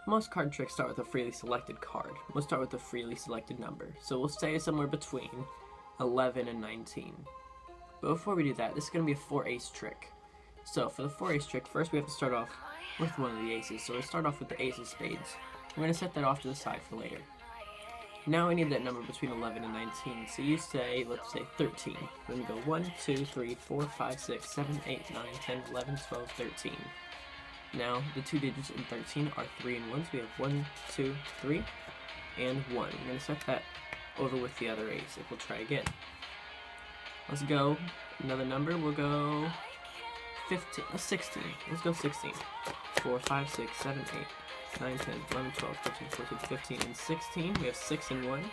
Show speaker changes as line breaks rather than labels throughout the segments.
most card tricks start with a freely selected card. We'll start with a freely selected number. So we'll say somewhere between 11 and 19. But before we do that, this is going to be a 4-ace trick. So for the 4-ace trick, first we have to start off with one of the aces. So we'll start off with the ace of spades. We're going to set that off to the side for later. Now we need that number between 11 and 19. So you say, let's say 13. We're going to go 1, 2, 3, 4, 5, 6, 7, 8, 9, 10, 11, 12, 13. Now, the two digits in 13 are 3 and 1, so we have 1, 2, 3, and 1. We're going to set that over with the other ace. If we'll try again. Let's go another number. We'll go 15, 16. Let's go 16. 4, 5, 6, 7, 8, 9, 10, 11, 12, 13, 14, 15, and 16. We have 6 and 1. So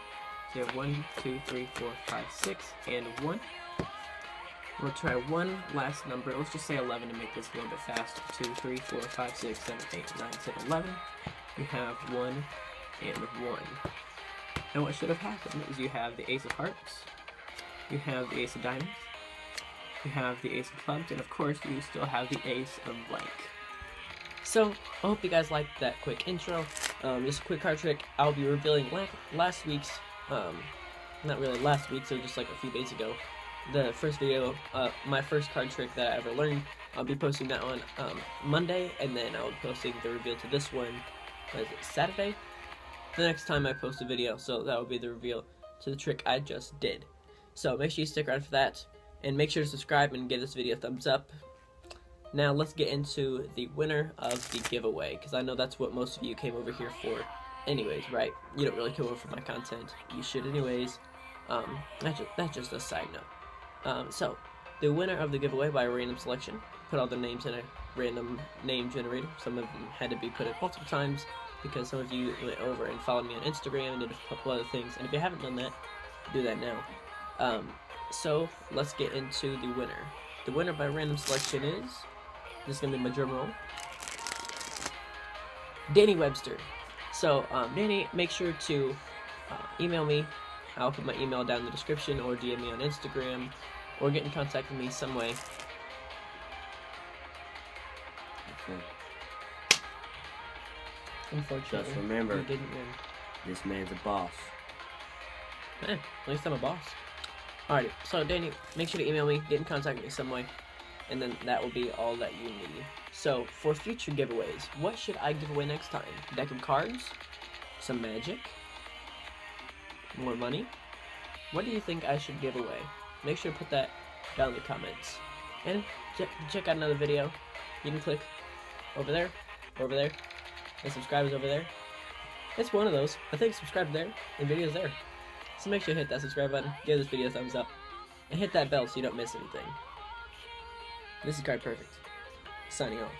we have 1, 2, 3, 4, 5, 6, and 1. We'll try one last number. Let's just say 11 to make this a little bit faster. 2, 3, 4, 5, 6, 7, 8, 9, 10, 11. We have 1 and 1. Now what should have happened is you have the ace of hearts, you have the ace of diamonds, you have the ace of clubs, and of course you still have the ace of blank. So, I hope you guys liked that quick intro. Just a quick card trick. I'll be revealing last week's, not really last week, so just like a few days ago, the first video, my first card trick that I ever learned. I'll be posting that on Monday, and then I'll be posting the reveal to this one, what is it, Saturday? The next time I post a video, so that will be the reveal to the trick I just did. So make sure you stick around for that, and make sure to subscribe and give this video a thumbs up. Now let's get into the winner of the giveaway, because I know that's what most of you came over here for anyways, right? You don't really come over for my content. You should anyways. That's just a side note. So, the winner of the giveaway by a random selection, put all the names in a random name generator. Some of them had to be put in multiple times, because some of you went over and followed me on Instagram and did a couple other things. And if you haven't done that, do that now. So, let's get into the winner. The winner by random selection is, this is going to be my drum roll, Danny Webster. So, Danny, make sure to email me. I'll put my email down in the description, or DM me on Instagram, or get in contact with me some way. Unfortunately,
just remember,
you didn't win.
This man's a boss.
At least I'm a boss. Alrighty, so Danny, make sure to email me, get in contact with me some way, and then that will be all that you need. So, for future giveaways, what should I give away next time? A deck of cards? Some magic? More money? What do you think I should give away? Make sure to put that down in the comments. And check out another video. You can click over there, and subscribe is over there. It's one of those. I think subscribe there, and video's there. So make sure to hit that subscribe button, give this video a thumbs up, and hit that bell so you don't miss anything. This is Card Perfect, signing off.